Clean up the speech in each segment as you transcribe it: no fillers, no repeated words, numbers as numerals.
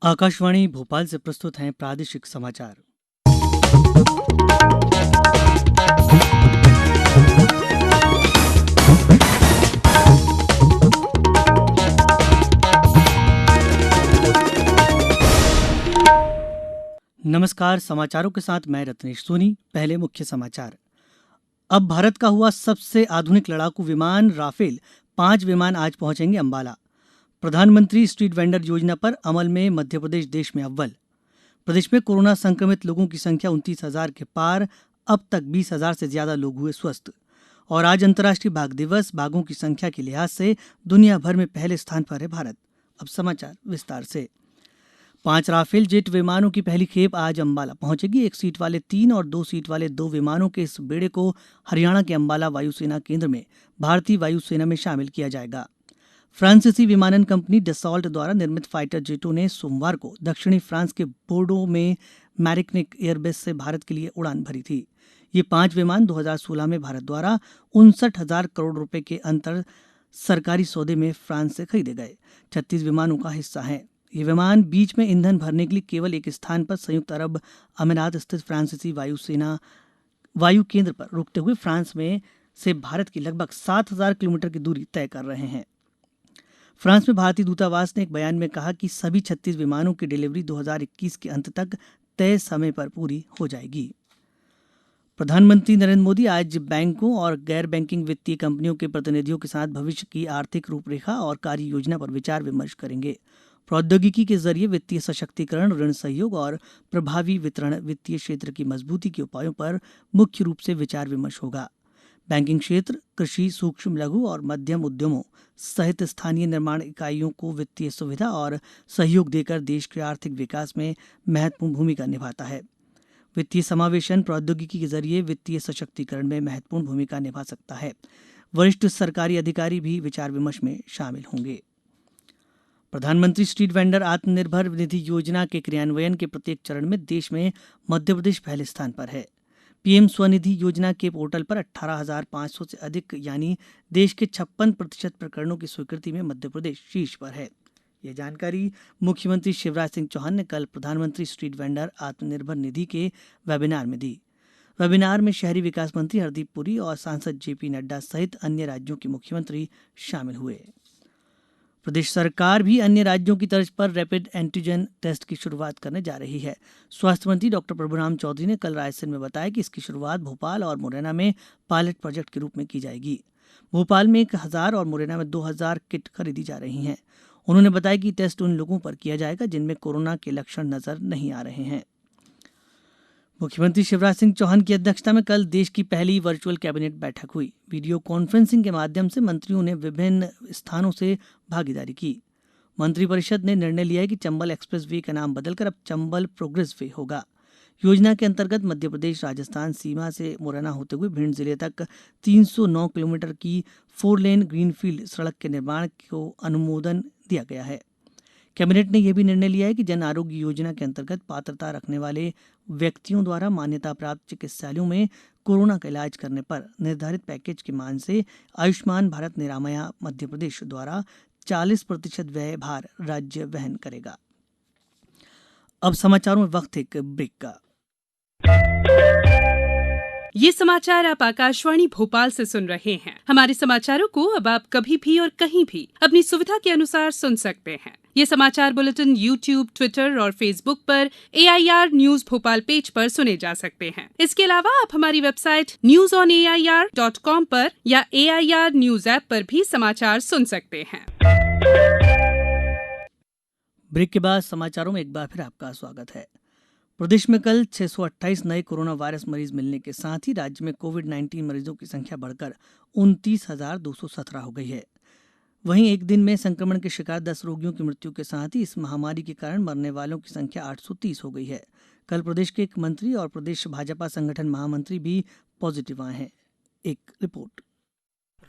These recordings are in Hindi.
आकाशवाणी भोपाल से प्रस्तुत हैं प्रादेशिक समाचार। नमस्कार, समाचारों के साथ मैं रत्नेश सोनी। पहले मुख्य समाचार। अब भारत का हुआ सबसे आधुनिक लड़ाकू विमान राफेल 5 विमान आज पहुंचेंगे अंबाला। प्रधानमंत्री स्ट्रीट वेंडर योजना पर अमल में मध्यप्रदेश देश में अव्वल। प्रदेश में कोरोना संक्रमित लोगों की संख्या 29,000 के पार। अब तक 20,000 से ज्यादा लोग हुए स्वस्थ। और आज अंतर्राष्ट्रीय बाघ दिवस। बाघों की संख्या के लिहाज से दुनिया भर में पहले स्थान पर है भारत। अब समाचार विस्तार से। 5 राफेल जेट विमानों की पहली खेप आज अंबाला पहुंचेगी। 1 सीट वाले 3 और 2 सीट वाले 2 विमानों के इस बेड़े को हरियाणा के अंबाला वायुसेना केंद्र में भारतीय वायुसेना में शामिल किया जाएगा। फ्रांसीसी विमानन कंपनी डसॉल्ट द्वारा निर्मित फाइटर जेटों ने सोमवार को दक्षिणी फ्रांस के बोर्डो में मैरिग्नैक एयरबेस से भारत के लिए उड़ान भरी थी। ये 5 विमान 2016 में भारत द्वारा 59,000 करोड़ रुपए के अंतर सरकारी सौदे में फ्रांस से खरीदे गए 36 विमानों का हिस्सा हैं। ये विमान बीच में ईंधन भरने के लिए केवल एक स्थान पर संयुक्त अरब अमीरात स्थित फ्रांसीसी वायुसेना वायु केंद्र पर रुकते हुए फ्रांस में से भारत की लगभग 7,000 किलोमीटर की दूरी तय कर रहे हैं। फ्रांस में भारतीय दूतावास ने एक बयान में कहा कि सभी 36 विमानों की डिलीवरी 2021 के अंत तक तय समय पर पूरी हो जाएगी। प्रधानमंत्री नरेंद्र मोदी आज बैंकों और गैर बैंकिंग वित्तीय कंपनियों के प्रतिनिधियों के साथ भविष्य की आर्थिक रूपरेखा और कार्य योजना पर विचार विमर्श करेंगे। प्रौद्योगिकी के जरिए वित्तीय सशक्तिकरण, ऋण सहयोग और प्रभावी वितरण, वित्तीय क्षेत्र की मजबूती के उपायों पर मुख्य रूप से विचार विमर्श होगा। बैंकिंग क्षेत्र, कृषि, सूक्ष्म लघु और मध्यम उद्यमों सहित स्थानीय निर्माण इकाइयों को वित्तीय सुविधा और सहयोग देकर देश के आर्थिक विकास में महत्वपूर्ण भूमिका निभाता है। वित्तीय समावेशन प्रौद्योगिकी के जरिए वित्तीय सशक्तिकरण में महत्वपूर्ण भूमिका निभा सकता है। वरिष्ठ सरकारी अधिकारी भी विचार विमर्श में शामिल होंगे। प्रधानमंत्री स्ट्रीट वेंडर आत्मनिर्भर निधि योजना के क्रियान्वयन के प्रत्येक चरण में देश में मध्यप्रदेश पहले स्थान पर है। पीएम स्वनिधि योजना के पोर्टल पर 18,500 से अधिक यानी देश के 56% प्रकरणों की स्वीकृति में मध्यप्रदेश शीर्ष पर है। यह जानकारी मुख्यमंत्री शिवराज सिंह चौहान ने कल प्रधानमंत्री स्ट्रीट वेंडर आत्मनिर्भर निधि के वेबिनार में दी। वेबिनार में शहरी विकास मंत्री हरदीप पुरी और सांसद जेपी नड्डा सहित अन्य राज्यों के मुख्यमंत्री शामिल हुए। प्रदेश सरकार भी अन्य राज्यों की तर्ज पर रैपिड एंटीजन टेस्ट की शुरुआत करने जा रही है। स्वास्थ्य मंत्री डॉक्टर प्रभुराम चौधरी ने कल रायसेन में बताया कि इसकी शुरुआत भोपाल और मुरैना में पायलट प्रोजेक्ट के रूप में की जाएगी। भोपाल में 1,000 और मुरैना में 2,000 किट खरीदी जा रही हैं। उन्होंने बताया कि टेस्ट उन लोगों पर किया जाएगा जिनमें कोरोना के लक्षण नजर नहीं आ रहे हैं। मुख्यमंत्री शिवराज सिंह चौहान की अध्यक्षता में कल देश की पहली वर्चुअल कैबिनेट बैठक हुई। वीडियो कॉन्फ्रेंसिंग के माध्यम से मंत्रियों ने विभिन्न स्थानों से भागीदारी की। मंत्रिपरिषद ने निर्णय लिया है कि चंबल एक्सप्रेस वे का नाम बदलकर अब चंबल प्रोग्रेस वे होगा। योजना के अंतर्गत मध्यप्रदेश राजस्थान सीमा से मुरैना होते हुए भिंड जिले तक 309 किलोमीटर की 4 लेन ग्रीनफील्ड सड़क के निर्माण को अनुमोदन दिया गया है। कैबिनेट ने यह भी निर्णय लिया है कि जन आरोग्य योजना के अंतर्गत पात्रता रखने वाले व्यक्तियों द्वारा मान्यता प्राप्त चिकित्सालयों में कोरोना का इलाज करने पर निर्धारित पैकेज के मान से आयुष्मान भारत निरामया मध्यप्रदेश द्वारा 40% व्यय भार राज्य वहन करेगा। अब समाचारों में वक्त एक ब्रेक का। ये समाचार आप आकाशवाणी भोपाल से सुन रहे हैं। हमारे समाचारों को अब आप कभी भी और कहीं भी अपनी सुविधा के अनुसार सुन सकते हैं। ये समाचार बुलेटिन YouTube, ट्विटर और फेसबुक पर AIR न्यूज भोपाल पेज पर सुने जा सकते हैं। इसके अलावा आप हमारी वेबसाइट newsonair.com पर या AIR न्यूज ऐप पर भी समाचार सुन सकते हैं। ब्रेक के बाद समाचारों में एक बार फिर आपका स्वागत है। प्रदेश में कल 628 नए कोरोना वायरस मरीज मिलने के साथ ही राज्य में कोविड-19 मरीजों की संख्या बढ़कर 29,217 हो गई है। वहीं एक दिन में संक्रमण के शिकार 10 रोगियों की मृत्यु के साथ ही इस महामारी के कारण मरने वालों की संख्या 830 हो गई है। कल प्रदेश के एक मंत्री और प्रदेश भाजपा संगठन महामंत्री भी पॉजिटिव आए हैं। एक रिपोर्ट।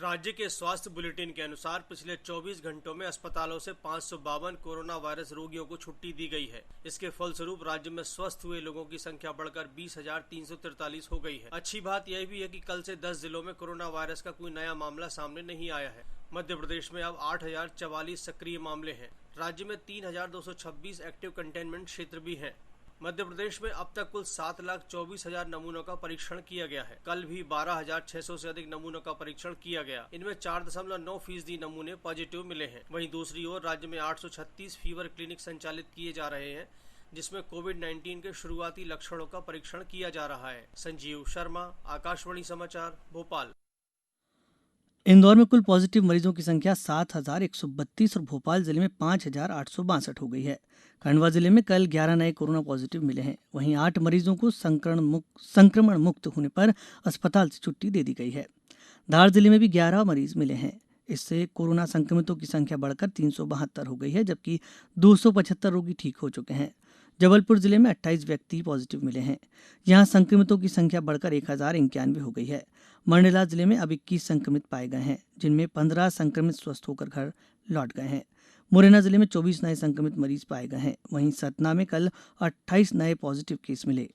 राज्य के स्वास्थ्य बुलेटिन के अनुसार पिछले 24 घंटों में अस्पतालों से 552 कोरोना वायरस रोगियों को छुट्टी दी गई है। इसके फलस्वरूप राज्य में स्वस्थ हुए लोगों की संख्या बढ़कर 20,343 हो गई है। अच्छी बात यह भी है कि कल से 10 जिलों में कोरोना वायरस का कोई नया मामला सामने नहीं आया है। मध्य प्रदेश में अब 8,044 सक्रिय मामले हैं। राज्य में 3,226 एक्टिव कंटेनमेंट क्षेत्र भी हैं। मध्य प्रदेश में अब तक कुल 7,24,000 नमूनों का परीक्षण किया गया है। कल भी 12,600 से अधिक नमूनों का परीक्षण किया गया। इनमें 4.9% नमूने पॉजिटिव मिले हैं। वहीं दूसरी ओर राज्य में 836 फीवर क्लिनिक संचालित किए जा रहे हैं, जिसमें कोविड-19 के शुरुआती लक्षणों का परीक्षण किया जा रहा है। संजीव शर्मा, आकाशवाणी समाचार, भोपाल। इंदौर में कुल पॉजिटिव मरीजों की संख्या 7,132 और भोपाल जिले में 5,862 हो गई है। खंडवा जिले में कल 11 नए कोरोना पॉजिटिव मिले हैं। वहीं 8 मरीजों को संक्रमण मुक्त होने पर अस्पताल से छुट्टी दे दी गई है। धार जिले में भी 11 मरीज मिले हैं। इससे कोरोना संक्रमितों की संख्या बढ़कर 372 हो गई है, जबकि 275 रोगी ठीक हो चुके हैं। जबलपुर जिले में 28 व्यक्ति पॉजिटिव मिले हैं। यहां संक्रमितों की संख्या बढ़कर 1,091 हो गई है। मंडला जिले में अब 21 संक्रमित पाए गए हैं, जिनमें 15 संक्रमित स्वस्थ होकर घर लौट गए हैं। मुरैना जिले में 24 नए संक्रमित मरीज पाए गए हैं। वहीं सतना में कल 28 नए पॉजिटिव केस मिले।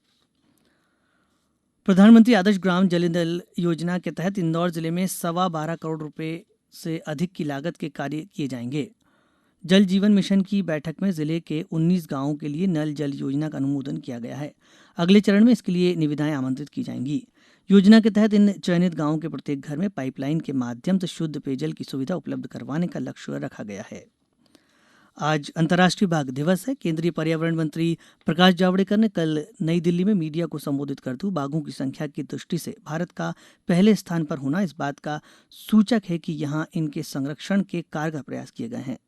प्रधानमंत्री आदर्श ग्राम जलनल योजना के तहत इंदौर जिले में 12.25 करोड़ रुपए से अधिक की लागत के कार्य किए जाएंगे। जल जीवन मिशन की बैठक में जिले के 19 गांवों के लिए नल जल योजना का अनुमोदन किया गया है। अगले चरण में इसके लिए निविदाएं आमंत्रित की जाएंगी। योजना के तहत इन चयनित गांवों के प्रत्येक घर में पाइपलाइन के माध्यम से शुद्ध पेयजल की सुविधा उपलब्ध करवाने का लक्ष्य रखा गया है। आज अंतर्राष्ट्रीय बाघ दिवस है। केंद्रीय पर्यावरण मंत्री प्रकाश जावड़ेकर ने कल नई दिल्ली में मीडिया को संबोधित करते हुए बाघों की संख्या की दृष्टि से भारत का पहले स्थान पर होना इस बात का सूचक है कि यहाँ इनके संरक्षण के कारगर प्रयास किए गए हैं।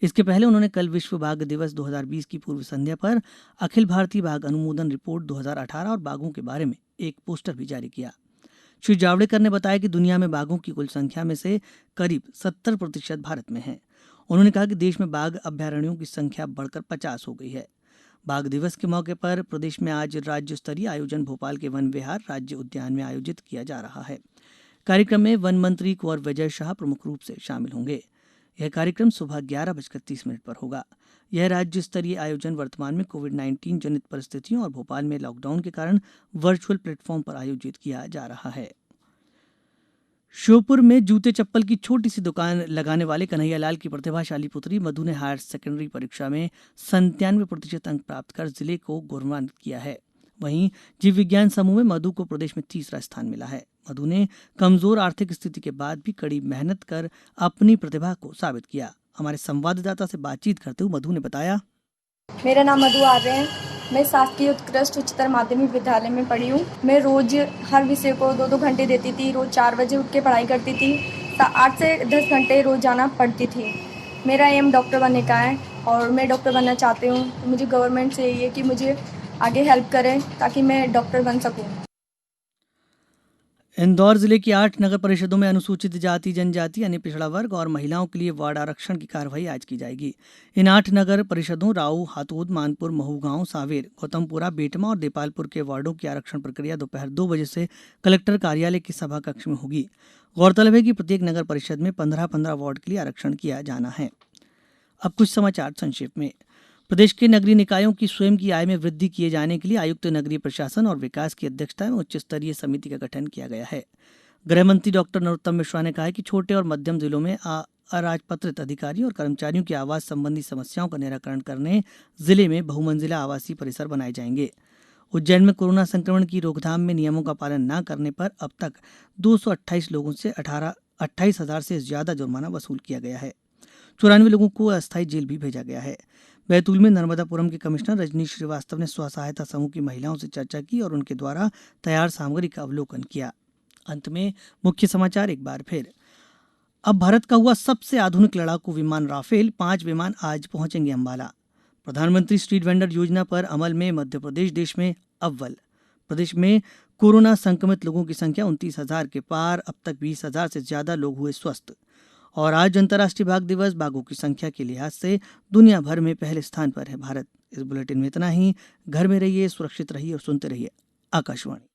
इसके पहले उन्होंने कल विश्व बाघ दिवस 2020 की पूर्व संध्या पर अखिल भारतीय बाघ अनुमोदन रिपोर्ट 2018 और बाघों के बारे में एक पोस्टर भी जारी किया। श्री जावड़ेकर ने बताया कि दुनिया में बाघों की कुल संख्या में से करीब 70% भारत में है। उन्होंने कहा कि देश में बाघ अभयारण्यों की संख्या बढ़कर 50 हो गई है। बाघ दिवस के मौके पर प्रदेश में आज राज्य स्तरीय आयोजन भोपाल के वन विहार राज्य उद्यान में आयोजित किया जा रहा है। कार्यक्रम में वन मंत्री कुंवर विजय शाह प्रमुख रूप से शामिल होंगे। यह कार्यक्रम सुबह 11:30 पर होगा। यह राज्य स्तरीय आयोजन वर्तमान में कोविड-19 जनित परिस्थितियों और भोपाल में लॉकडाउन के कारण वर्चुअल प्लेटफॉर्म पर आयोजित किया जा रहा है। श्योपुर में जूते चप्पल की छोटी सी दुकान लगाने वाले कन्हैयालाल की प्रतिभाशाली पुत्री मधु ने हायर सेकेंडरी परीक्षा में 97% अंक प्राप्त कर जिले को गौरवान्वित किया है। वहीं जीव विज्ञान समूह में मधु को प्रदेश में तीसरा स्थान मिला है। मधु ने कमजोर आर्थिक स्थिति के बाद भी कड़ी मेहनत कर अपनी प्रतिभा को साबित किया। हमारे संवाददाता से बातचीत करते हुए मधु ने बताया, मेरा नाम मधु आर्य है। मैं शासकीय उत्कृष्ट उच्चतर माध्यमिक विद्यालय में पढ़ी हूँ। मैं रोज हर विषय को 2-2 घंटे देती थी। रोज 4 बजे उठ के पढ़ाई करती थी। 8 से 10 घंटे रोज जाना पढ़ती थी। मेरा एम डॉक्टर बनने का है और मैं डॉक्टर बनना चाहती हूँ। तो मुझे गवर्नमेंट से यही है कि मुझे आगे हेल्प करें ताकि मैं डॉक्टर बन सकूँ। इंदौर जिले की 8 नगर परिषदों में अनुसूचित जाति जनजाति अन्य पिछड़ा वर्ग और महिलाओं के लिए वार्ड आरक्षण की कार्रवाई आज की जाएगी। इन 8 नगर परिषदों राऊ, हातोद, मानपुर, महूगांव, सांवेर, गौतमपुरा, बेटमा और देपालपुर के वार्डों की आरक्षण प्रक्रिया दोपहर 2 बजे से कलेक्टर कार्यालय के सभा कक्ष में होगी। गौरतलब है कि प्रत्येक नगर परिषद में 15-15 वार्ड के लिए आरक्षण किया जाना है। अब कुछ समाचार संक्षेप में। प्रदेश के नगरीय निकायों की स्वयं की आय में वृद्धि किए जाने के लिए आयुक्त नगरीय प्रशासन और विकास की अध्यक्षता में उच्च स्तरीय समिति का गठन किया गया है। गृह मंत्री डॉक्टर नरोत्तम मिश्रा ने कहा है कि छोटे और मध्यम जिलों में अराजपत्रित अधिकारियों और कर्मचारियों की आवास संबंधी समस्याओं का निराकरण करने जिले में बहुमंजिला आवासीय परिसर बनाए जाएंगे। उज्जैन में कोरोना संक्रमण की रोकथाम में नियमों का पालन न करने पर अब तक 228 लोगों से 28,000 से ज्यादा जुर्माना वसूल किया गया है। 94 लोगों को अस्थायी जेल भी भेजा गया है। बैतूल में नर्मदापुरम के कमिश्नर रजनीश श्रीवास्तव ने स्व सहायता समूह की महिलाओं से चर्चा की और उनके द्वारा तैयार सामग्री का अवलोकन किया। अंत में मुख्य समाचार एक बार फिर। अब भारत का हुआ सबसे आधुनिक लड़ाकू विमान राफेल 5 विमान आज पहुंचेंगे अंबाला। प्रधानमंत्री स्ट्रीट वेंडर योजना पर अमल में मध्य प्रदेश देश में अव्वल। प्रदेश में कोरोना संक्रमित लोगों की संख्या 29,000 के पार। अब तक 20,000 से ज्यादा लोग हुए स्वस्थ। और आज अंतर्राष्ट्रीय बाघ दिवस। बाघों की संख्या के लिहाज से दुनिया भर में पहले स्थान पर है भारत। इस बुलेटिन में इतना ही। घर में रहिए, सुरक्षित रहिए और सुनते रहिए आकाशवाणी।